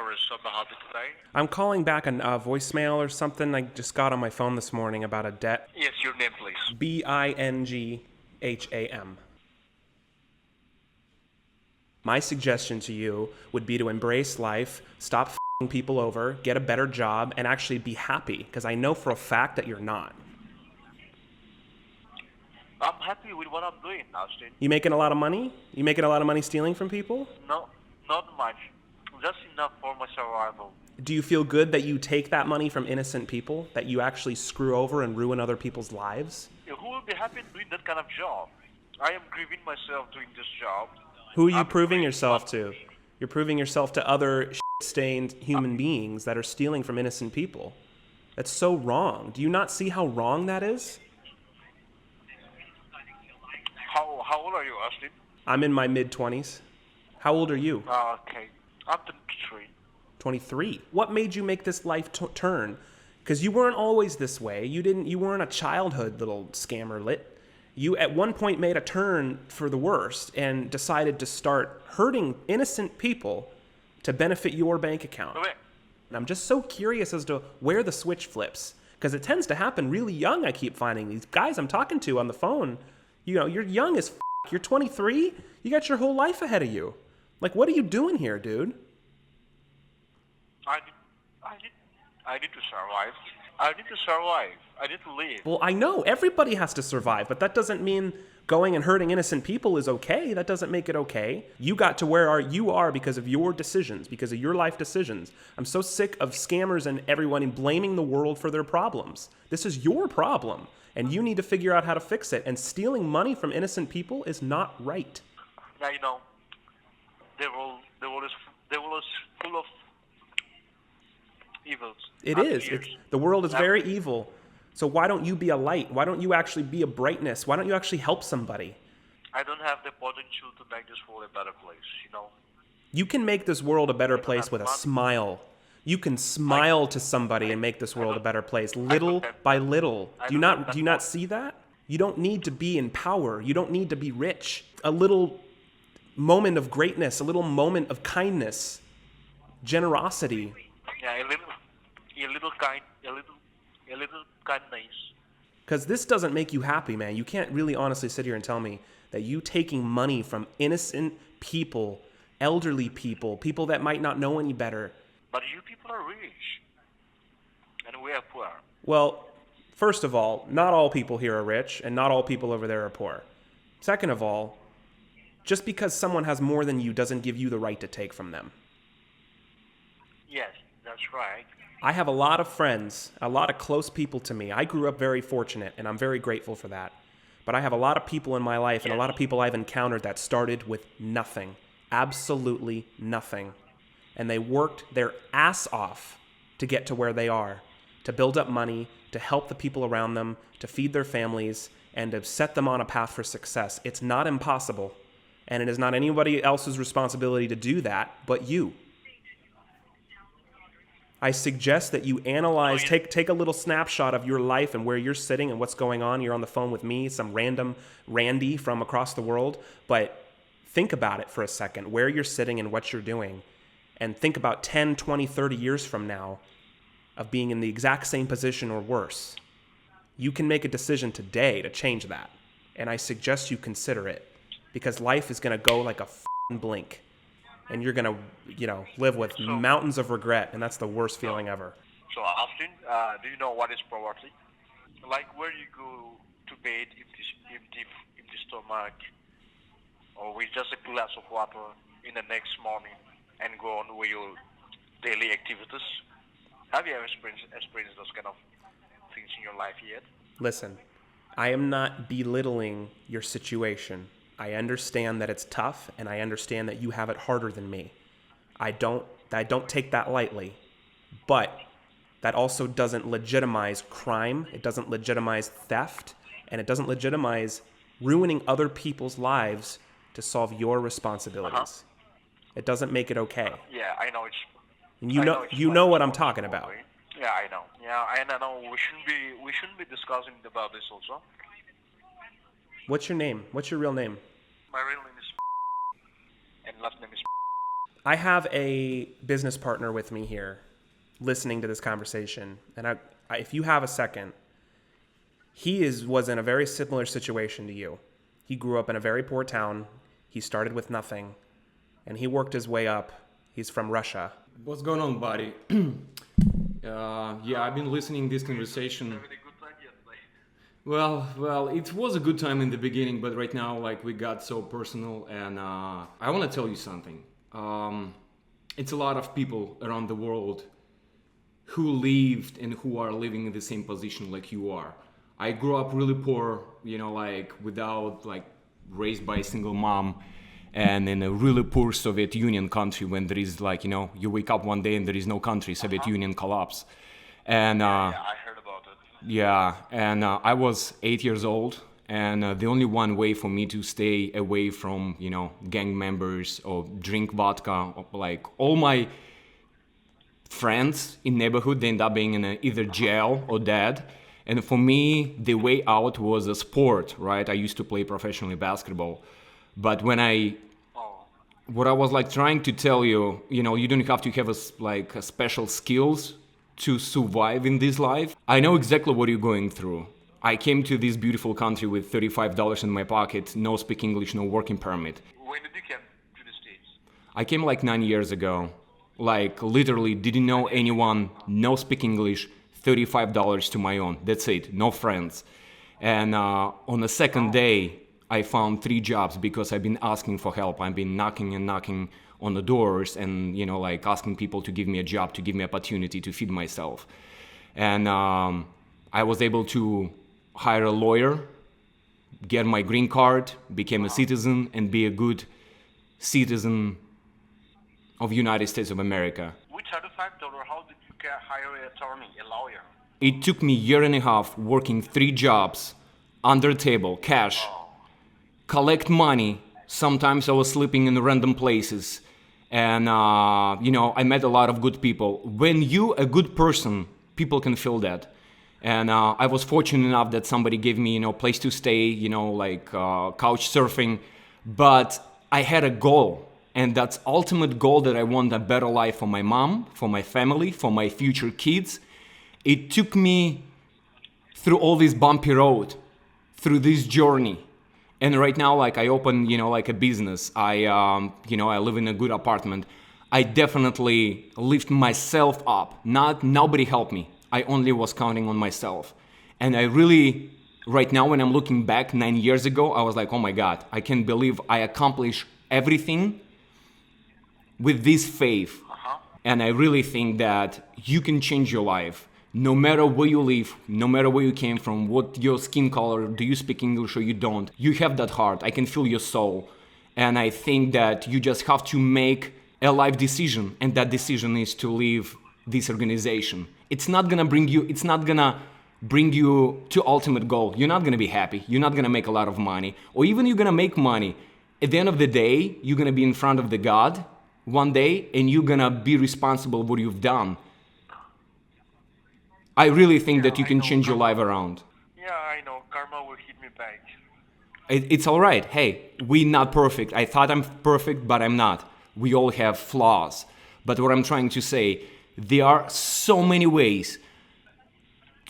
IRS on behalf of today. I'm calling back a voicemail or something I just got on my phone this morning about a debt. Yes, your name, please. Bingham. My suggestion to you would be to embrace life, stop f***ing people over, get a better job, and actually be happy, because I know for a fact that you're not. I'm happy with what I'm doing, Austin. You making a lot of money? You making a lot of money stealing from people? No, not much. Just enough for my survival. Do you feel good that you take that money from innocent people, that you actually screw over and ruin other people's lives? Who will be happy doing that kind of job? I am grieving myself doing this job. Who are you proving yourself to? You're proving yourself to other shit-stained human beings that are stealing from innocent people. That's so wrong. Do you not see how wrong that is? How old are you, Austin? I'm in my mid-20s. How old are you? Okay, I'm 23. 23. What made you make this life turn? Because you weren't always this way. You weren't a childhood little scammerlet. You at one point made a turn for the worst and decided to start hurting innocent people to benefit your bank account. Okay. And I'm just so curious as to where the switch flips, because it tends to happen really young. I keep finding these guys I'm talking to on the phone. You know, you're young as f***. You're 23. You got your whole life ahead of you. Like, what are you doing here, dude? I need to survive. I need to survive. I need to live. Well, I know everybody has to survive, but that doesn't mean going and hurting innocent people is okay. That doesn't make it okay. You got to where you are because of your decisions, because of your life decisions. I'm so sick of scammers and everyone blaming the world for their problems. This is your problem, and you need to figure out how to fix it. And stealing money from innocent people is not right. Now, you know, the world is full of evils. It is. The world is very evil. So why don't you be a light? Why don't you actually be a brightness? Why don't you actually help somebody? I don't have the potential to make this world a better place, you know. You can make this world a better place with a smile. You can smile to somebody and make this world a better place, little by little. Do you not see that? You don't need to be in power. You don't need to be rich. A little moment of greatness, a little moment of kindness, generosity. Yeah, a little kindness. Because this doesn't make you happy, man. You can't really honestly sit here and tell me that you taking money from innocent people, elderly people, people that might not know any better. But you people are rich, and we are poor. Well, first of all, not all people here are rich, and not all people over there are poor. Second of all, just because someone has more than you doesn't give you the right to take from them. Yes, that's right. I have a lot of friends, a lot of close people to me. I grew up very fortunate, and I'm very grateful for that. But I have a lot of people in my life and a lot of people I've encountered that started with nothing, absolutely nothing. And they worked their ass off to get to where they are, to build up money, to help the people around them, to feed their families, and to set them on a path for success. It's not impossible, and it is not anybody else's responsibility to do that but you. I suggest that you analyze, take a little snapshot of your life and where you're sitting and what's going on. You're on the phone with me, some random Randy from across the world, but think about it for a second, where you're sitting and what you're doing, and think about 10, 20, 30 years from now of being in the exact same position or worse. You can make a decision today to change that, and I suggest you consider it, because life is going to go like a f***ing blink. And you're going to, live with mountains of regret, and that's the worst feeling ever. So, Austin, do you know what is poverty? Like where you go to bed empty stomach, or with just a glass of water in the next morning and go on with your daily activities. Have you ever experienced those kind of things in your life yet? Listen, I am not belittling your situation. I understand that it's tough, and I understand that you have it harder than me. I don't take that lightly, but that also doesn't legitimize crime. It doesn't legitimize theft, and it doesn't legitimize ruining other people's lives to solve your responsibilities. It doesn't make it okay. Yeah, I know it's. And you know what I'm talking about. Yeah, I know. Yeah, and I know we shouldn't be discussing about this also. What's your name? What's your real name? My real name is and last name is. I have a business partner with me here listening to this conversation. And if you have a second, was in a very similar situation to you. He grew up in a very poor town. He started with nothing, and he worked his way up. He's from Russia. What's going on, buddy? Yeah, I've been listening this conversation. Well, it was a good time in the beginning, but right now, like, we got so personal, and I want to tell you something. It's a lot of people around the world who lived and who are living in the same position like you are. I grew up really poor, like without, like, raised by a single mom, and in a really poor Soviet Union country when there is, like, you wake up one day and there is no country, Soviet Union collapse. And yeah, I heard about it. yeah, and I was 8 years old, and the only one way for me to stay away from, gang members or drink vodka, or, like, all my friends in neighborhood, they end up being in either jail or dead. And for me, the way out was a sport, right? I used to play professionally basketball. But what I was like trying to tell you, you don't have to have a special skills to survive in this life. I know exactly what you're going through. I came to this beautiful country with $35 in my pocket, no speak English, no working permit. When did you come to the States? I came like 9 years ago. Like, literally didn't know anyone, no speak English, $35 to my own. That's it, no friends. And on the second day, I found 3 jobs because I've been asking for help. I've been knocking and knocking on the doors and, like, asking people to give me a job, to give me opportunity to feed myself. And I was able to hire a lawyer, get my green card, became a citizen, and be a good citizen of United States of America. With $35, how did you hire an attorney, a lawyer? It took me a year and a half working 3 jobs, under table, cash, collect money. Sometimes I was sleeping in random places. And, I met a lot of good people. When you a good person, people can feel that. And I was fortunate enough that somebody gave me, place to stay, couch surfing. But I had a goal. And that's ultimate goal that I want a better life for my mom, for my family, for my future kids. It took me through all this bumpy road, through this journey. And right now, like, I open, like a business. I live in a good apartment. I definitely lift myself up. Nobody helped me. I only was counting on myself. And I really, right now, when I'm looking back 9 years ago, I was like, oh my God, I can't believe I accomplished everything with this faith. And I really think that you can change your life. No matter where you live, no matter where you came from, what your skin color, do you speak English or you don't, you have that heart. I can feel your soul. And I think that you just have to make a life decision. And that decision is to leave this organization. It's not gonna bring you to ultimate goal. You're not gonna be happy. You're not gonna make a lot of money. Or even you're gonna make money. At the end of the day, you're gonna be in front of the God one day, and you're gonna be responsible for what you've done. I really think that you can change your life around. Yeah, I know. Karma will hit me back. It's all right. Hey, we're not perfect. I thought I'm perfect, but I'm not. We all have flaws. But what I'm trying to say, there are so many ways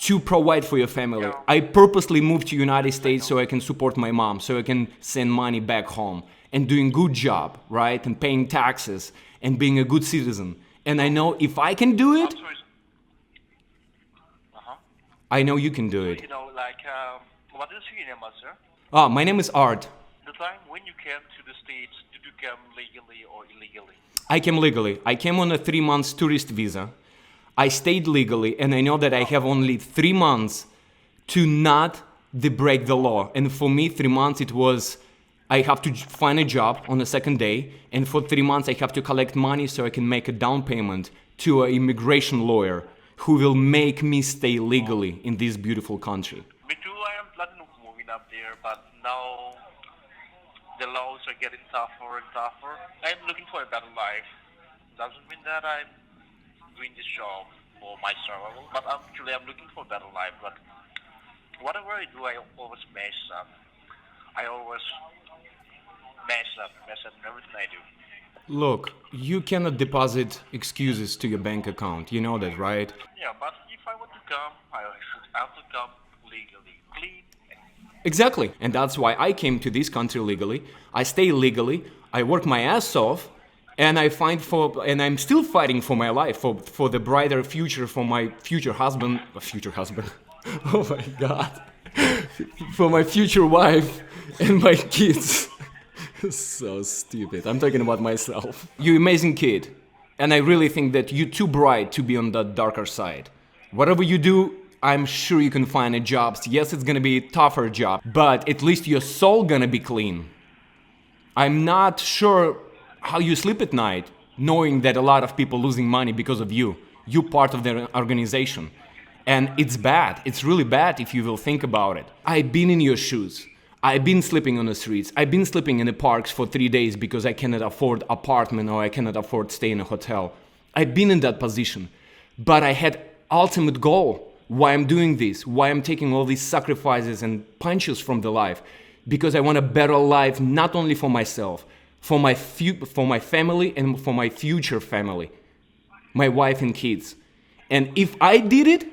to provide for your family. Yeah. I purposely moved to United States so I can support my mom, so I can send money back home and doing good job, right? And paying taxes and being a good citizen. And I know if I can do it, I know you can do it. What is your name, sir? My name is Art. The time when you came to the States, did you come legally or illegally? I came legally. I came on a 3 months tourist visa. I stayed legally, and I know that I have only 3 months to not break the law. And for me, 3 months, it was, I have to find a job on the second day, and for 3 months, I have to collect money so I can make a down payment to an immigration lawyer who will make me stay legally in this beautiful country. Me too, I am planning on moving up there, but now the laws are getting tougher and tougher. I'm looking for a better life. Doesn't mean that I'm doing this job for my survival, but actually I'm looking for a better life. But whatever I do, I always mess up. I always mess up in everything I do. Look, you cannot deposit excuses to your bank account. You know that, right? Yeah, but if I want to come, I should have to come legally clean. Exactly. And that's why I came to this country legally. I stay legally. I work my ass off. And I'm still fighting for my life, for the brighter future, for my future husband. Oh my God. For my future wife and my kids. So stupid. I'm talking about myself. You amazing kid. And I really think that you're too bright to be on the darker side. Whatever you do, I'm sure you can find a job. Yes, it's gonna be a tougher job, but at least your soul gonna be clean. I'm not sure how you sleep at night, knowing that a lot of people losing money because of you. You part of their organization. And it's bad. It's really bad if you will think about it. I've been in your shoes. I've been sleeping on the streets. I've been sleeping in the parks for 3 days because I cannot afford apartment or I cannot afford stay in a hotel. I've been in that position. But I had ultimate goal. Why I'm doing this, why I'm taking all these sacrifices and punches from the life. Because I want a better life, not only for myself, for my family and for my future family, my wife and kids. And if I did it,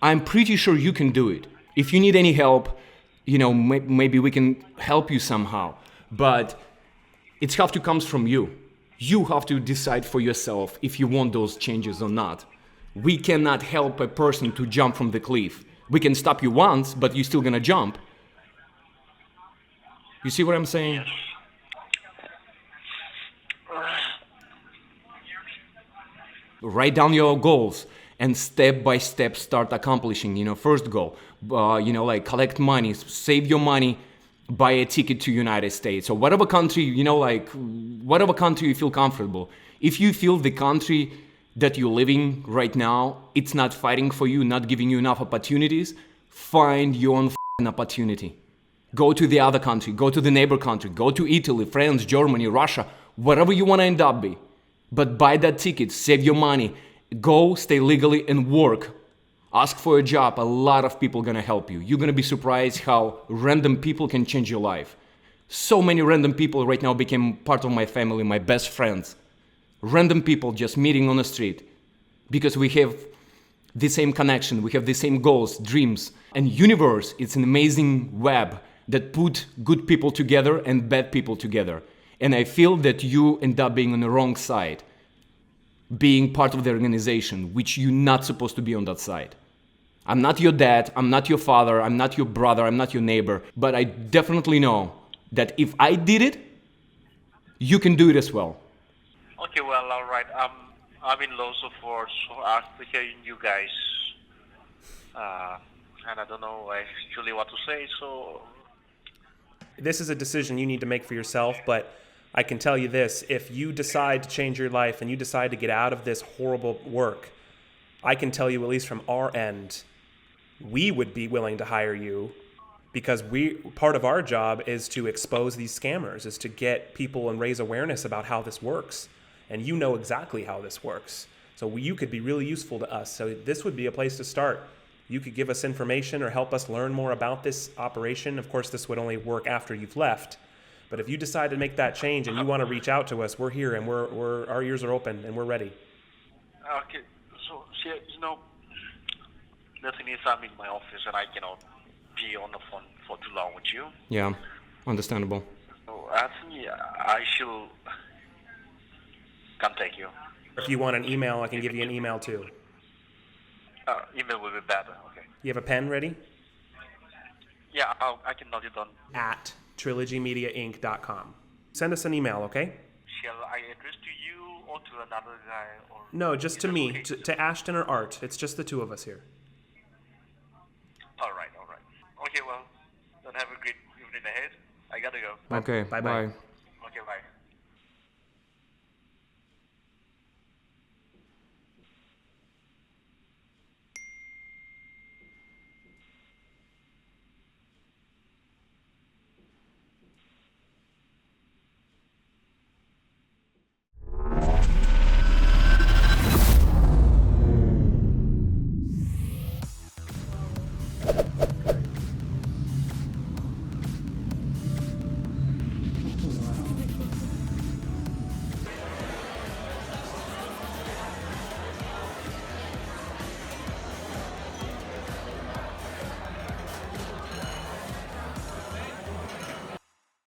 I'm pretty sure you can do it. If you need any help, maybe we can help you somehow. But it have to come from you. You have to decide for yourself if you want those changes or not. We cannot help a person to jump from the cliff. We can stop you once, but you're still gonna jump. You see what I'm saying? Yes. Write down your goals and step by step start accomplishing. First goal, like collect money, save your money, buy a ticket to United States or whatever country, whatever country you feel comfortable. If you feel the country that you're living right now, it's not fighting for you, not giving you enough opportunities, find your own opportunity. Go to the other country, go to the neighbor country, go to Italy, France, Germany, Russia, wherever you want to end up be. But buy that ticket, save your money, go, stay legally and work. Ask for a job, a lot of people gonna help you. You're gonna be surprised how random people can change your life. So many random people right now became part of my family, my best friends. Random people just meeting on the street. Because we have the same connection, we have the same goals, dreams. And universe, it's an amazing web that put good people together and bad people together. And I feel that you end up being on the wrong side, being part of the organization, which you're not supposed to be on that side. I'm not your dad, I'm not your father, I'm not your brother, I'm not your neighbor, but I definitely know that if I did it, you can do it as well. Okay, well, all right. I'm in loss of words after hearing you guys, and I don't know actually what to say. So This is a decision you need to make for yourself, but I can tell you this, if you decide to change your life and you decide to get out of this horrible work, I can tell you, at least from our end, we would be willing to hire you because part of our job is to expose these scammers, is to get people and raise awareness about how this works. And you know exactly how this works. So you could be really useful to us. So this would be a place to start. You could give us information or help us learn more about this operation. Of course, this would only work after you've left. But if you decide to make that change and you want to reach out to us, we're here and our ears are open and we're ready. okay, so see, the thing is, I'm in my office and I cannot be on the phone for too long with you. Yeah, understandable. So I think I should contact you. If you want an email, I can give you an email too. Email will be better. Okay. You have a pen ready? Yeah, I can note it down. At trilogymediainc.com. Send us an email, okay? Shall I address to you or to another guy? Or No, just to me, okay? to Ashton or Art. It's just the two of us here. All right. Okay, well, then have a great evening ahead. I gotta go. Okay, Bye-bye. bye. Okay, bye.